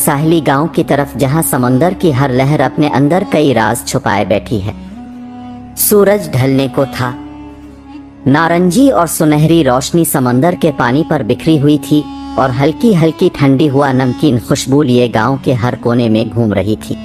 साहिली गांव की तरफ जहां समंदर की हर लहर अपने अंदर कई राज छुपाए बैठी है। सूरज ढलने को था। नारंगी और सुनहरी रोशनी समंदर के पानी पर बिखरी हुई थी और हल्की हल्की ठंडी हुआ नमकीन खुशबू लिए गांव के हर कोने में घूम रही थी।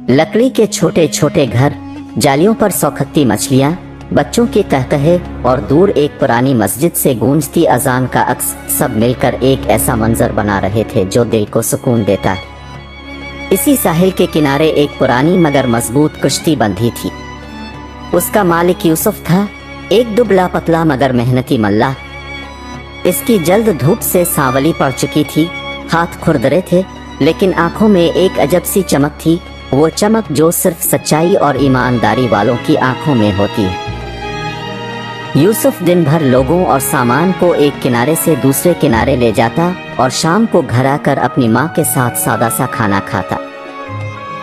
लकड़ी के छोटे छोटे घर, जालियों पर सौखत्ती मछलियां, बच्चों की कहकहे और दूर एक पुरानी मस्जिद से गूंजती अजान का अक्स, सब मिलकर एक ऐसा मंजर बना रहे थे जो दिल को सुकून देता है। इसी साहिल के किनारे एक पुरानी मगर मजबूत कुश्ती बंधी थी। उसका मालिक यूसुफ था, एक दुबला पतला मगर मेहनती मल्ला। इसकी जल्द धूप से सांवली पड़ चुकी थी, हाथ खुरदरे थे, लेकिन आंखों में एक अजब सी चमक थी, वो चमक जो सिर्फ सच्चाई और ईमानदारी वालों की आंखों में होती है। यूसुफ दिन भर लोगों और सामान को एक किनारे से दूसरे किनारे ले जाता और शाम को घर आकर अपनी माँ के साथ सादा सा खाना खाता।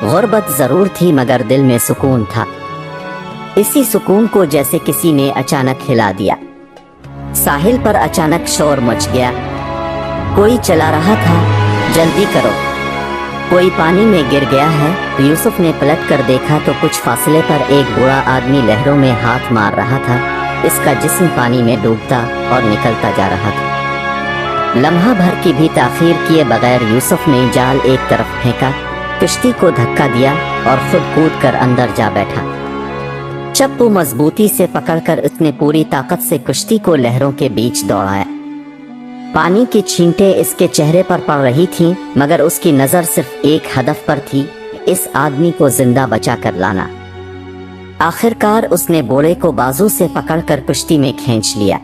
गुर्बत जरूर थी मगर दिल में सुकून था। इसी सुकून को जैसे किसी ने अचानक हिला दिया। साहिल पर अचानक शोर मच गया। कोई चला रहा था, जल्दी करो, कोई पानी में गिर गया है। यूसुफ ने पलट कर देखा तो कुछ फासले पर एक बूढ़ा आदमी लहरों में हाथ मार रहा था। इसका जिस्म पानी में डूबता और निकलता जा रहा था। लम्हा भर की भी ताखीर किए बगैर यूसुफ ने जाल एक तरफ फेंका, किश्ती को धक्का दिया और खुद कूद कर अंदर जा बैठा। चप्पू मजबूती से पकड़कर उसने पूरी ताकत से किश्ती को लहरों के बीच दौड़ाया। पानी की छींटें इसके चेहरे पर पड़ रही थीं, मगर उसकी नजर सिर्फ एक हदफ पर थी, इस आदमी को जिंदा बचा कर लाना। आखिरकार उसने बोरे को बाजू से पकड़कर किश्ती में खींच लिया।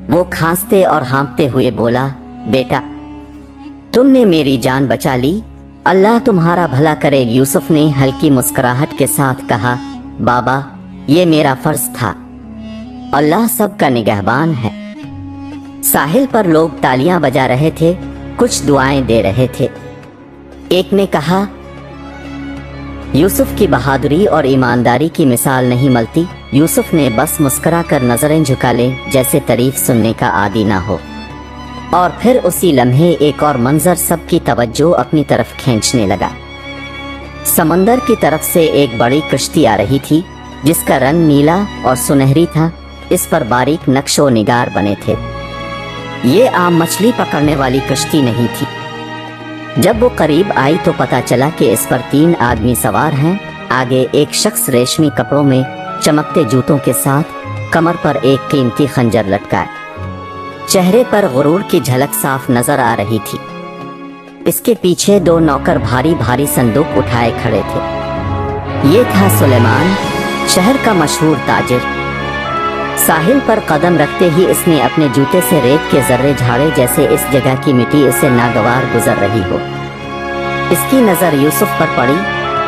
वो खांसते और हाँफते हुए बोला, बेटा, तुमने मेरी जान बचा ली, अल्लाह तुम्हारा भला करे। यूसुफ ने हल्की मुस्कुराहट के साथ कहा, बाबा, ये मेरा फर्ज था, अल्लाह सबका निगहबान है। साहिल पर लोग तालियां बजा रहे थे, कुछ दुआएं दे रहे थे। एक ने कहा, यूसुफ की बहादुरी और ईमानदारी की मिसाल नहीं मिलती। यूसुफ ने बस मुस्कुरा कर नजरें झुका ले, जैसे तारीफ सुनने का आदी ना हो। और फिर उसी लम्हे एक और मंजर सबकी तवज्जो अपनी तरफ खींचने लगा। समंदर की तरफ से एक बड़ी किश्ती आ रही थी, जिसका रंग नीला और सुनहरी था। इस पर बारीक नक्शो निगार बने थे। ये आम मछली पकड़ने वाली किश्ती नहीं थी। जब वो करीब आई तो पता चला कि इस पर 3 आदमी सवार हैं। आगे एक शख्स रेशमी कपड़ों में, चमकते जूतों के साथ, कमर पर एक कीमती खंजर लटकाए। चेहरे पर गुरूर की झलक साफ नजर आ रही थी। इसके पीछे 2 नौकर भारी भारी संदूक उठाए खड़े थे। ये था सुलेमान, शहर का मशहूर ताजिर। साहिल पर कदम रखते ही इसने अपने जूते से रेत के जर्रे झाड़े, जैसे इस जगह की मिट्टी उसे नागवार गुजर रही हो। इसकी नजर यूसुफ पर पड़ी,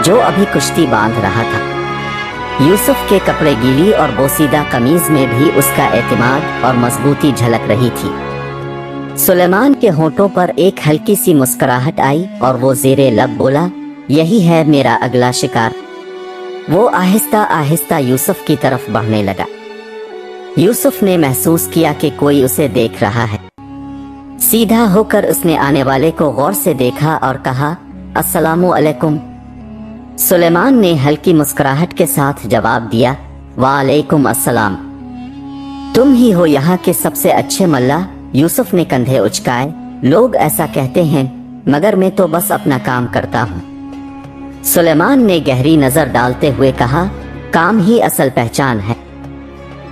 जो अभी कुश्ती बांध रहा था। यूसुफ के कपड़े गीली और बोसीदा कमीज में भी उसका एतमाद और मजबूती झलक रही थी। सुलेमान के होंठों पर एक हल्की सी मुस्कुराहट आई और वो ज़ेरे लब बोला, यही है मेरा अगला शिकार। वो आहिस्ता आहिस्ता यूसुफ की तरफ बढ़ने लगा। यूसुफ ने महसूस किया कि कोई उसे देख रहा है। सीधा होकर उसने आने वाले को गौर से देखा और कहा, अस्सलामु अलैकुम। सुलेमान ने हल्की मुस्कुराहट के साथ जवाब दिया, वालेकुम अस्सलाम। तुम ही हो यहाँ के सबसे अच्छे मल्ला। यूसुफ ने कंधे उचकाए, लोग ऐसा कहते हैं, मगर मैं तो बस अपना काम करता हूँ। सुलेमान ने गहरी नजर डालते हुए कहा, काम ही असल पहचान है,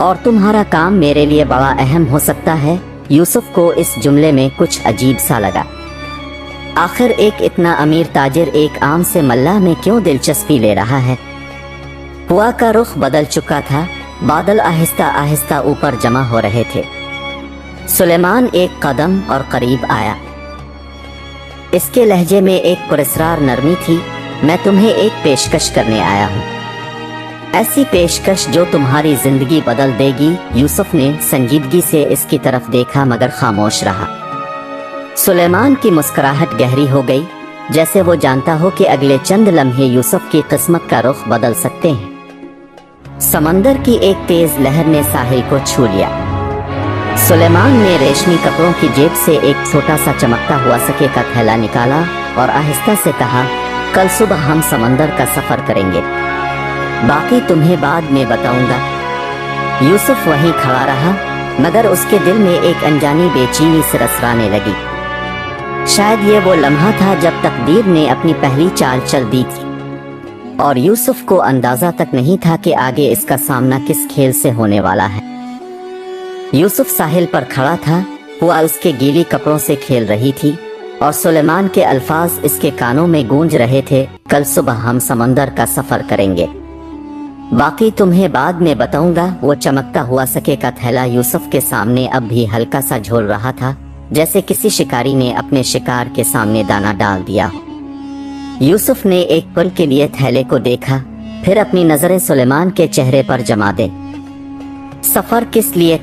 और तुम्हारा काम मेरे लिए बड़ा अहम हो सकता है। यूसुफ को इस जुमले में कुछ अजीब सा लगा। आखिर एक इतना अमीर ताजिर एक आम से मल्ला में क्यों दिलचस्पी ले रहा है? हुआ का रुख बदल चुका था। बादल आहिस्ता आहिस्ता ऊपर जमा हो रहे थे। सुलेमान एक कदम और करीब आया। इसके लहजे में एक पुरस्रार नरमी थी। मैं तुम्हें एक पेशकश करने आया हूँ, ऐसी पेशकश जो तुम्हारी जिंदगी बदल देगी। यूसुफ ने संजीदगी से इसकी तरफ देखा मगर खामोश रहा। सुलेमान की मुस्कुराहट गहरी हो गई, जैसे वो जानता हो कि अगले चंद लम्हे यूसुफ की किस्मत का रुख बदल सकते हैं। समंदर की एक तेज लहर ने साहिल को छू लिया। सुलेमान ने रेशमी कपड़ों की जेब से एक छोटा सा चमकता हुआ सके का थैला निकाला और आहिस्ता से कहा, कल सुबह हम समंदर का सफर करेंगे, बाकी तुम्हें बाद में बताऊंगा। यूसुफ वहीं खड़ा रहा, मगर उसके दिल में एक अनजानी बेचैनी सिरसराने लगी। शायद ये वो लम्हा था जब तकदीर ने अपनी पहली चाल चल दी थी और यूसुफ को अंदाजा तक नहीं था कि आगे इसका सामना किस खेल से होने वाला है। यूसुफ साहिल पर खड़ा था, हुआ उसके गीली कपड़ों से खेल रही थी और सुलेमान के अल्फाज इसके कानों में गूंज रहे थे, कल सुबह हम समंदर का सफर करेंगे, बाकी तुम्हें बाद में बताऊंगा। वो चमकता हुआ सके का थैला यूसुफ के सामने अब भी हल्का सा झूल रहा था, जैसे किसी शिकारी ने अपने शिकार के सामने दाना डाल दिया हो। यूसुफ ने एक पल के लिए थैले को देखा, फिर अपनी नजरें सुलेमान के चेहरे पर जमा दे। सफर किस लिए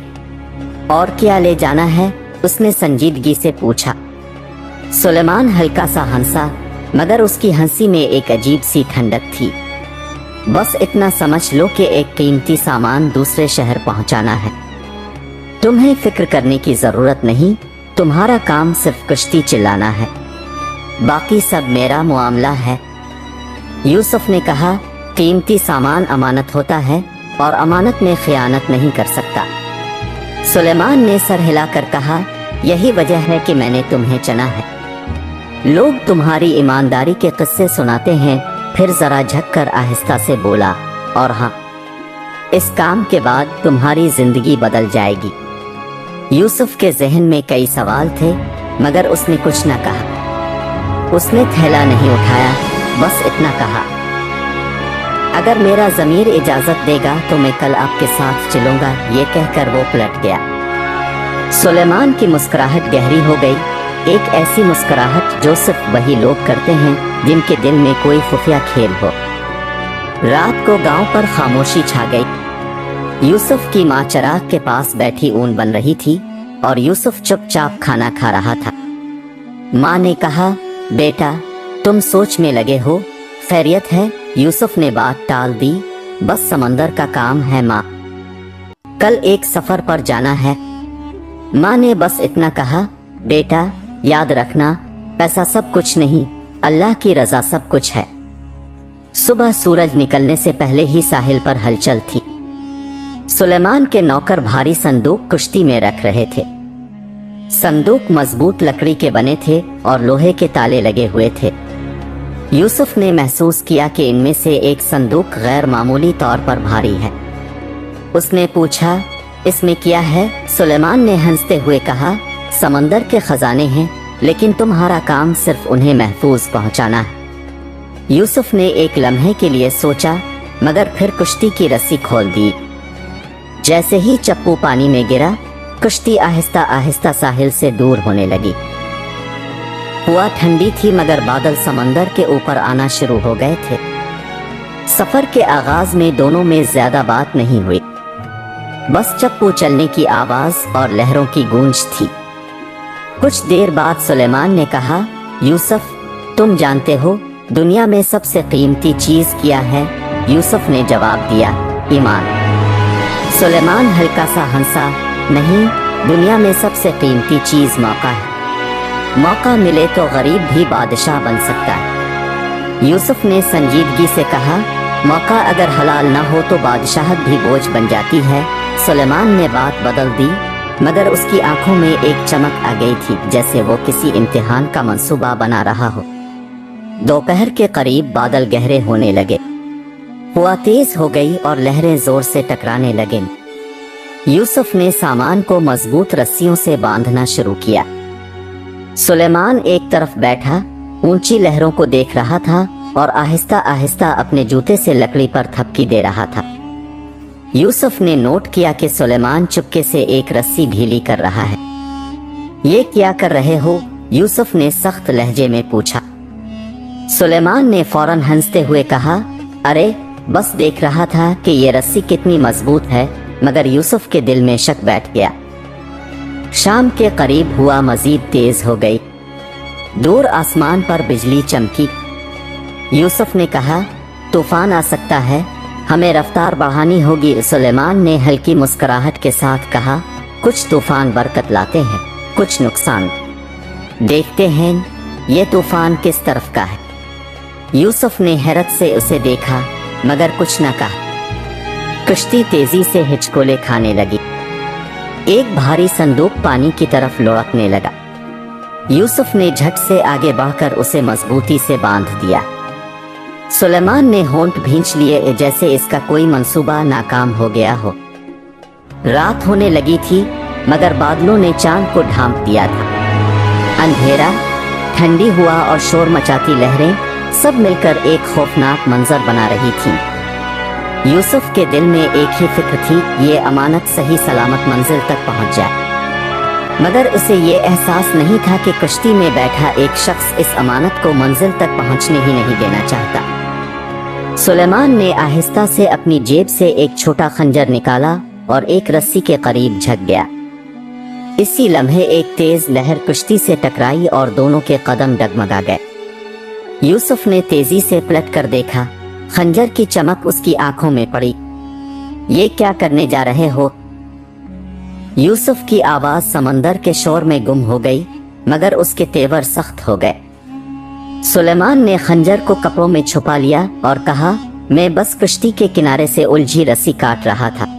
और क्या ले जाना है, उसने संजीदगी से पूछा। सुलेमान हल्का सा हंसा, मगर उसकी हंसी में एक अजीब सी ठंडक थी। बस इतना समझ लो कि एक कीमती सामान दूसरे शहर पहुंचाना है, तुम्हें फिक्र करने की जरूरत नहीं, तुम्हारा काम सिर्फ कश्ती चिल्लाना है, बाकी सब मेरा मामला है। यूसुफ ने कहा, कीमती सामान अमानत होता है और अमानत में खयानत नहीं कर सकता। सुलेमान ने सर हिलाकर कहा, यही वजह है कि मैंने तुम्हें चुना है। लोग तुम्हारी ईमानदारी के किस्से सुनाते हैं। फिर जरा झककर आहिस्ता से बोला, और हाँ, इस काम के बाद तुम्हारी जिंदगी बदल जाएगी। यूसुफ के जहन में कई सवाल थे, मगर उसने कुछ न कहा। उसने थैला नहीं उठाया, बस इतना कहा, अगर मेरा ज़मीर इजाजत देगा तो मैं कल आपके साथ चलूंगा। ये कहकर वो पलट गया। सुलेमान की मुस्कुराहट गहरी हो गई, एक ऐसी मुस्कुराहट जो सिर्फ वही लोग करते हैं जिनके दिल में कोई खुफिया खेल हो। रात को गांव पर खामोशी छा गई। यूसुफ की माँ चिराग के पास बैठी ऊन बन रही थी और यूसुफ चुपचाप खाना खा रहा था। माँ ने कहा, बेटा तुम सोच में लगे हो, खैरियत है? यूसुफ ने बात टाल दी, बस समंदर का काम है माँ, कल एक सफर पर जाना है। माँ ने बस इतना कहा, बेटा याद रखना, पैसा सब कुछ नहीं, अल्लाह की रजा सब कुछ है। सुबह सूरज निकलने से पहले ही साहिल पर हलचल थी। सुलेमान के नौकर भारी संदूक कुश्ती में रख रहे थे। संदूक मजबूत लकड़ी के बने थे और लोहे के ताले लगे हुए थे। यूसुफ ने महसूस किया कि इनमें से एक संदूक गैर मामूली तौर पर भारी है। उसने पूछा, इसमें क्या है? सुलेमान ने हंसते हुए कहा, समंदर के खजाने हैं, लेकिन तुम्हारा काम सिर्फ उन्हें महफूज पहुंचाना है। यूसुफ ने एक लम्हे के लिए सोचा, मगर फिर कुश्ती की रस्सी खोल दी। जैसे ही चप्पू पानी में गिरा, कुश्ती आहिस्ता आहिस्ता साहिल से दूर होने लगी। हुआ ठंडी थी, मगर बादल समंदर के ऊपर आना शुरू हो गए थे। सफर के आगाज में दोनों में ज्यादा बात नहीं हुई, बस चप्पू चलने की आवाज और लहरों की गूंज थी। कुछ देर बाद सुलेमान ने कहा, यूसुफ तुम जानते हो दुनिया में सबसे कीमती चीज क्या है? यूसुफ ने जवाब दिया, ईमान। सुलेमान हल्का सा हंसा, नहीं, दुनिया में सबसे कीमती चीज मौका है। मौका मिले तो गरीब भी बादशाह बन सकता है। यूसुफ ने संजीदगी से कहा, मौका अगर हलाल ना हो तो बादशाहत भी बोझ बन जाती है। सुलेमान ने बात बदल दी, मगर उसकी आंखों में एक चमक आ गई थी, जैसे वो किसी इम्तिहान का मंसूबा बना रहा हो। दोपहर के करीब बादल गहरे होने लगे, हवा तेज हो गई और लहरें जोर से टकराने लगे। यूसुफ ने सामान को मजबूत रस्सियों से बांधना शुरू किया। सुलेमान एक तरफ बैठा ऊंची लहरों को देख रहा था और आहिस्ता आहिस्ता अपने जूते से लकड़ी पर थपकी दे रहा था। यूसुफ ने नोट किया कि सुलेमान चुपके से एक रस्सी ढीली कर रहा है। ये क्या कर रहे हो? यूसुफ ने सख्त लहजे में पूछा। सुलेमान ने फौरन हंसते हुए कहा, अरे बस देख रहा था कि ये रस्सी कितनी मजबूत है। मगर यूसुफ के दिल में शक बैठ गया। शाम के करीब हुआ मजीद तेज हो गई, दूर आसमान पर बिजली चमकी। यूसुफ ने कहा, तूफान आ सकता है, हमें रफ्तार बढ़ानी होगी। सुलेमान ने हल्की मुस्कुराहट के साथ कहा, कुछ तूफान बरकत लाते हैं, कुछ नुकसान। देखते हैं। ये तूफान किस तरफ का है? यूसुफ ने हैरत से उसे देखा मगर कुछ न कहा। कश्ती तेजी से हिचकोले खाने लगी। एक भारी संदूक पानी की तरफ लुढ़कने लगा। यूसुफ ने झट से आगे बढ़कर उसे मजबूती से बांध दिया। सुलेमान ने होंठ भींच लिए जैसे इसका कोई मंसूबा नाकाम हो गया हो। रात होने लगी थी मगर बादलों ने चांद को ढांप दिया था। अंधेरा, ठंडी हुआ और शोर मचाती लहरें सब मिलकर एक खौफनाक मंजर बना रही थीं। यूसुफ के दिल में एक ही फिक्र थी, ये अमानत सही सलामत मंजिल तक पहुंच जाए। मगर उसे ये एहसास नहीं था कि कश्ती में बैठा एक शख्स इस अमानत को मंजिल तक पहुंचने ही नहीं देना चाहता। सुलेमान ने आहिस्ता से अपनी जेब से एक छोटा खंजर निकाला और एक रस्सी के करीब झुक गया। इसी लम्हे एक तेज लहर कश्ती से टकराई और दोनों के कदम डगमगा गए। यूसुफ ने तेजी से पलट कर देखा। खंजर की चमक उसकी आंखों में पड़ी। ये क्या करने जा रहे हो? यूसुफ की आवाज समंदर के शोर में गुम हो गई मगर उसके तेवर सख्त हो गए। सुलेमान ने खंजर को कपड़ों में छुपा लिया और कहा, मैं बस कश्ती के किनारे से उलझी रस्सी काट रहा था।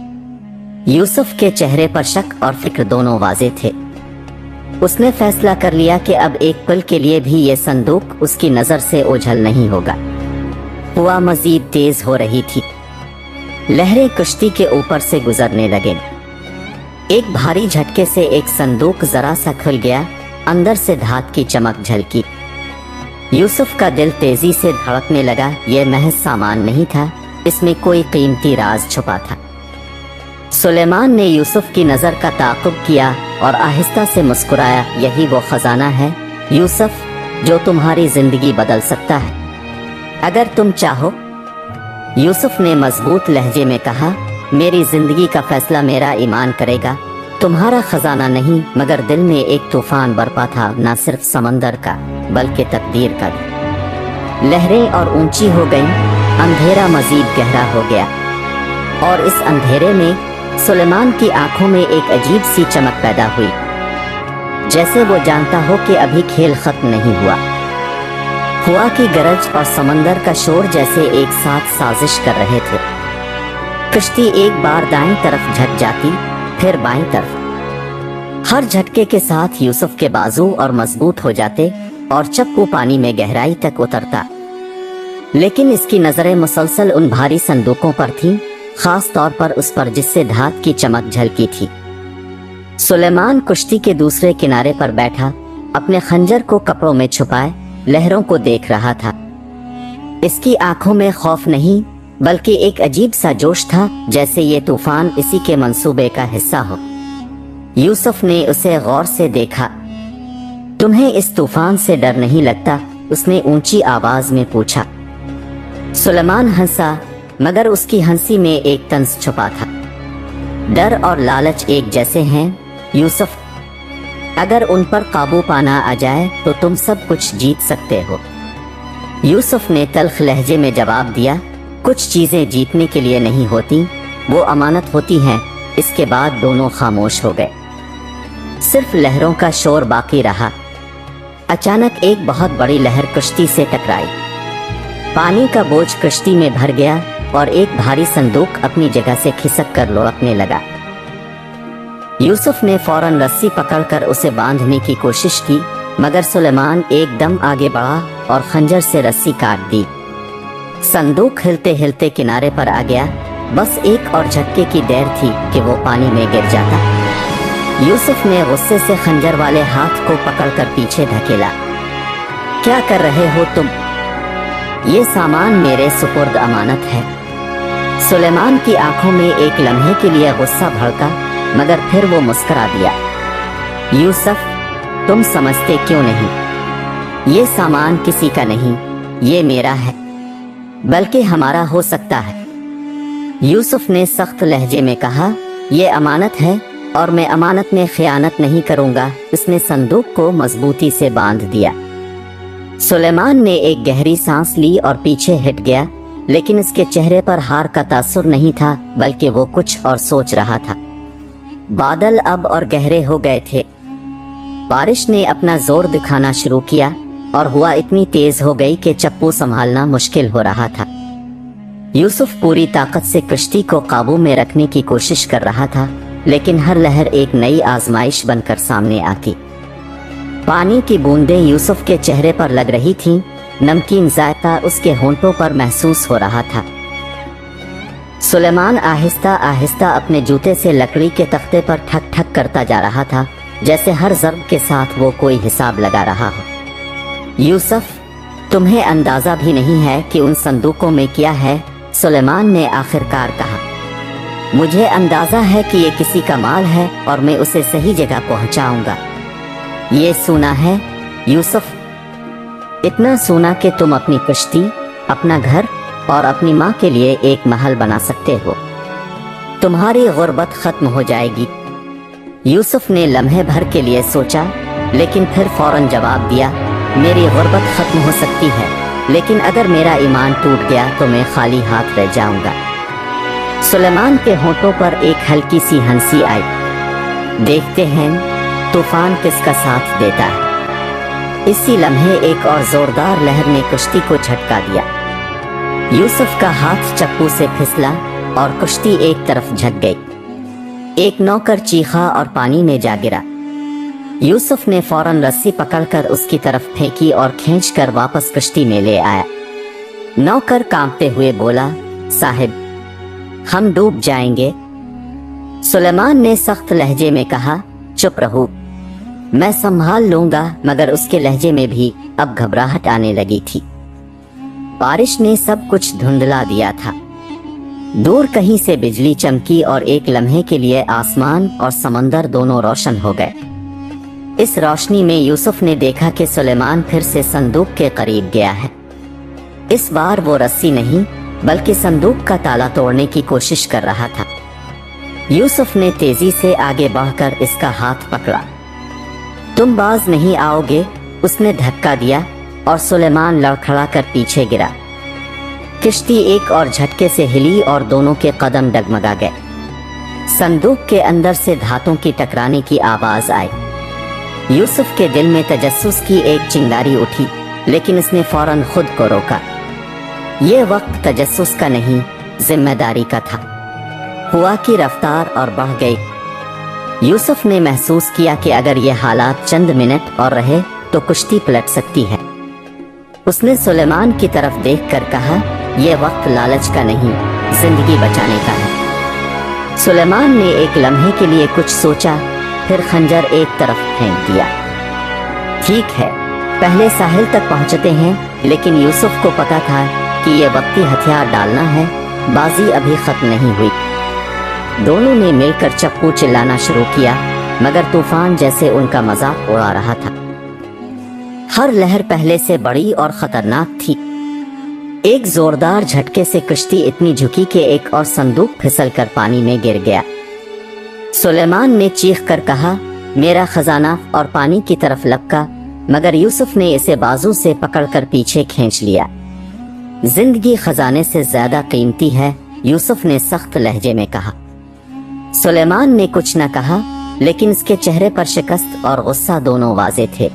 यूसुफ के चेहरे पर शक और फिक्र दोनों वाज़े थे। उसने फैसला कर लिया कि अब एक पल के लिए भी ये संदूक उसकी नजर से ओझल नहीं होगा। हवा मजीद तेज हो रही थी। लहरें कश्ती के ऊपर से गुजरने लगे। एक भारी झटके से एक संदूक जरा सा खुल गया। अंदर से धात की चमक झलकी। यूसुफ का दिल तेजी से धड़कने लगा। यह महज सामान नहीं था, इसमें कोई कीमती राज छुपा था। सुलेमान ने यूसुफ की नजर का ताक़ुब किया और आहिस्ता से मुस्कुराया, यही वो खजाना है यूसुफ जो तुम्हारी जिंदगी बदल सकता है अगर तुम चाहो। यूसुफ ने मजबूत लहजे में कहा, मेरी जिंदगी का फैसला मेरा ईमान करेगा। तुम्हारा खजाना नहीं मगर दिल में एक तूफान बरपा था, ना सिर्फ समंदर का बल्कि तकदीर का भी। लहरें और ऊंची हो गईं, अंधेरा मजीद गहरा हो गया और इस अंधेरे में सुलेमान की आंखों में एक अजीब सी चमक पैदा हुई, जैसे वो जानता हो कि अभी खेल खत्म नहीं हुआ। हवा की गरज और समंदर का शोर जैसे एक साथ साजिश कर रहे थे। कश्ती एक बार दाईं तरफ झट जाती, फिर बाईं तरफ। हर झटके के साथ यूसुफ के बाजू और मजबूत हो जाते और चप्पू पानी में गहराई तक उतरता। लेकिन इसकी नजरें मुसलसल उन भारी संदूकों पर थीं, खास तौर पर उस पर जिससे धात की चमक झलकी थी। सुलेमान कश्ती के दूसरे किनारे पर बैठा, अपने खंजर को कपड़ों में छुपाए लहरों को देख रहा था। इसकी आंखों में खौफ नहीं बल्कि एक अजीब सा जोश था, जैसे ये तूफान इसी के मंसूबे का हिस्सा हो। यूसुफ ने उसे गौर से देखा। तुम्हें इस तूफान से डर नहीं लगता? उसने ऊंची आवाज में पूछा। सुलेमान हंसा मगर उसकी हंसी में एक तंज छुपा था। डर और लालच एक जैसे हैं यूसुफ, अगर उन पर काबू पाना आ जाए तो तुम सब कुछ जीत सकते हो। यूसुफ ने तल्ख लहजे में जवाब दिया, कुछ चीजें जीतने के लिए नहीं होती, वो अमानत होती हैं। इसके बाद दोनों खामोश हो गए। सिर्फ लहरों का शोर बाकी रहा। अचानक एक बहुत बड़ी लहर कश्ती से टकराई। पानी का बोझ कश्ती में भर गया और एक भारी संदूक अपनी जगह से खिसक कर लुढ़कने लगा। यूसुफ ने फौरन रस्सी पकड़कर उसे बांधने की कोशिश की मगर सुलेमान एकदम आगे बढ़ा और खंजर से रस्सी काट दी। संदूक हिलते हिलते किनारे पर आ गया। बस एक और झटके की देर थी कि वो पानी में गिर जाता। यूसुफ ने गुस्से से खंजर वाले हाथ को पकड़कर पीछे धकेला। क्या कर रहे हो तुम? ये सामान मेरे सुपुर्द अमानत है। सुलेमान की आंखों में एक लम्हे के लिए गुस्सा भड़का मगर फिर वो मुस्कुरा दिया। यूसुफ, तुम समझते क्यों नहीं? ये सामान किसी का नहीं, ये मेरा है, बल्कि हमारा हो सकता है। यूसुफ ने सख्त लहजे में कहा, ये अमानत है और मैं अमानत में खयानत नहीं करूंगा। उसने संदूक को मजबूती से बांध दिया। सुलेमान ने एक गहरी सांस ली और पीछे हट गया, लेकिन उसके चेहरे पर हार का तासुर नहीं था बल्कि वो कुछ और सोच रहा था। बादल अब और गहरे हो गए थे। बारिश ने अपना जोर दिखाना शुरू किया। और हुआ इतनी तेज हो गई कि चप्पू संभालना मुश्किल हो रहा था। यूसुफ पूरी ताकत से कश्ती को काबू में रखने की कोशिश कर रहा था, लेकिन हर लहर एक नई आजमाइश बनकर सामने आती। पानी की बूंदें यूसुफ के चेहरे पर लग रही थीं, नमकीन जायका उसके होंठों पर महसूस हो रहा था। सुलेमान आहिस्ता आहिस्ता अपने जूते से लकड़ी के तख्ते पर ठक ठक करता जा रहा था, जैसे हर ज़र्ब के साथ वो कोई हिसाब लगा रहा हो। यूसुफ, तुम्हें अंदाजा भी नहीं है कि उन संदूकों में क्या है, सुलेमान ने आखिरकार कहा। मुझे अंदाजा है कि ये किसी का माल है और मैं उसे सही जगह पहुंचाऊंगा। ये सोना है यूसुफ, इतना सोना कि तुम अपनी कश्ती, अपना घर और अपनी माँ के लिए एक महल बना सकते हो। तुम्हारी गुर्बत खत्म हो जाएगी। यूसुफ ने लम्हे भर के लिए सोचा, लेकिन फिर फौरन जवाब दिया, मेरी गुर्बत खत्म हो सकती है, लेकिन अगर मेरा ईमान टूट गया तो मैं खाली हाथ रह जाऊंगा। सुलेमान के होंठों पर एक हल्की सी हंसी आई। देखते हैं तूफान किसका साथ देता है। इसी लम्हे एक और जोरदार लहर ने कश्ती को झटका दिया। यूसुफ का हाथ चप्पू से फिसला और कश्ती एक तरफ झक गई। एक नौकर चीखा और पानी में जा गिरा। यूसुफ ने फौरन रस्सी पकड़कर उसकी तरफ फेंकी और खींचकर वापस कश्ती में ले आया। नौकर कांपते हुए बोला, साहिब, हम डूब जाएंगे। सुलेमान ने सख्त लहजे में कहा, चुप रहो, मैं संभाल लूंगा। मगर उसके लहजे में भी अब घबराहट आने लगी थी। बारिश ने सब कुछ धुंधला दिया था। दूर कहीं से बिजली चमकी और एक लम्हे के लिए आसमान और समंदर दोनों रोशन हो गए। इस रोशनी में यूसुफ ने देखा कि सुलेमान फिर से संदूक के करीब गया है। इस बार वो रस्सी नहीं बल्कि संदूक का ताला तोड़ने की कोशिश कर रहा था। यूसुफ ने तेजी से आगे बढ़कर इसका हाथ पकड़ा। तुम बाज नहीं आओगे, उसने धक्का दिया और सुलेमान लड़खड़ा कर पीछे गिरा। किश्ती एक और झटके से हिली और दोनों के कदम डगमगा गए। संदूक के अंदर से धातों की टकराने की आवाज आई। यूसुफ के दिल में तजस्सुस की एक चिंगारी उठी, लेकिन उसने फौरन खुद को रोका। ये वक्त तजस्सुस का नहीं, जिम्मेदारी का था। हुआ की रफ्तार और बढ़ गई। यूसुफ ने महसूस किया कि अगर ये हालात चंद मिनट और रहे तो कश्ती पलट सकती है। उसने सुलेमान की तरफ देखकर कहा, यह वक्त लालच का नहीं, जिंदगी बचाने का है। सुलेमान ने एक लम्हे के लिए कुछ सोचा, फिर खंजर एक तरफ फेंक दिया। ठीक है, पहले साहिल तक पहुंचते हैं, लेकिन यूसुफ को पता था कि यह वक्ती हथियार डालना है, बाजी अभी खत्म नहीं हुई। दोनों ने मिलकर चप्पू चिल्लाना शुरू किया, मगर तूफान जैसे उनका मजाक उड़ा रहा था। हर लहर पहले से बड़ी और खतरनाक थी। एक जोरदार झटके से कश्ती इतनी झुकी कि एक और संदूक फिसलकर पानी में गिर गया। सुलेमान ने चीख कर कहा, मेरा खजाना, और पानी की तरफ लपका, मगर यूसुफ ने इसे बाजू से पकड़कर पीछे खींच लिया। जिंदगी खजाने से ज्यादा कीमती है, यूसुफ ने सख्त लहजे में कहा। सुलेमान ने कुछ न कहा, लेकिन उसके चेहरे पर शिकस्त और गुस्सा दोनों वाजे थे।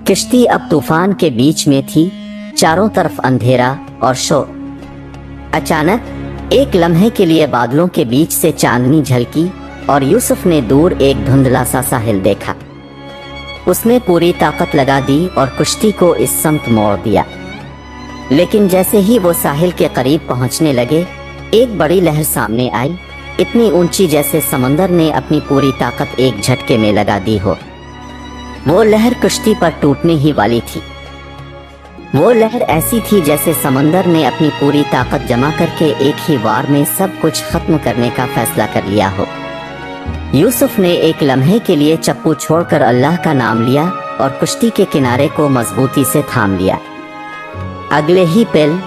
किश्ती अब तूफान के बीच में थी, चारों तरफ अंधेरा और शोर। अचानक एक लम्हे के लिए बादलों के बीच से चांदनी झलकी और यूसुफ ने दूर एक धुंधला सा साहिल देखा। उसने पूरी ताकत लगा दी और कश्ती को इस समत मोड़ दिया। लेकिन जैसे ही वो साहिल के करीब पहुंचने लगे, एक बड़ी लहर सामने आई, इतनी ऊंची जैसे समंदर ने अपनी पूरी ताकत एक झटके में लगा दी हो। वो लहर कश्ती पर टूटने ही वाली थी। वो लहर ऐसी थी जैसे समंदर ने अपनी पूरी ताकत जमा करके एक ही वार में सब कुछ खत्म करने का फैसला कर लिया हो। यूसुफ ने एक लम्हे के लिए चप्पू छोड़कर अल्लाह का नाम लिया और कश्ती के किनारे को मजबूती से थाम लिया। अगले ही पल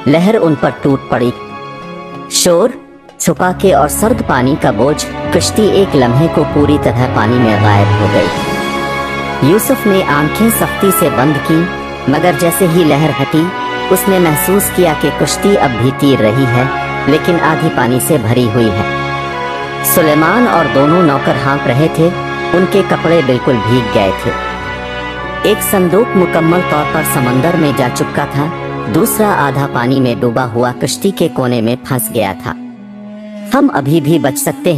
लहर उन पर टूट पड़ी। शोर, छुपाके और सर्द पानी का बोझ, कश्ती एक लम्हे को पूरी तरह पानी में गायब हो गई। यूसुफ ने आंखें सख्ती से बंद की, मगर जैसे ही लहर हटी, उसने महसूस किया कि कश्ती अब भी तीर रही है, लेकिन आधी पानी से भरी हुई है। सुलेमान और दोनों नौकर हाँफ रहे थे, उनके कपड़े बिल्कुल भीग गए थे। एक संदूक मुकम्मल तौर पर समंदर में जा चुका था, दूसरा आधा पानी में डूबा हुआ कश्ती के कोने में फंस गया था। हम अभी भी बच सकते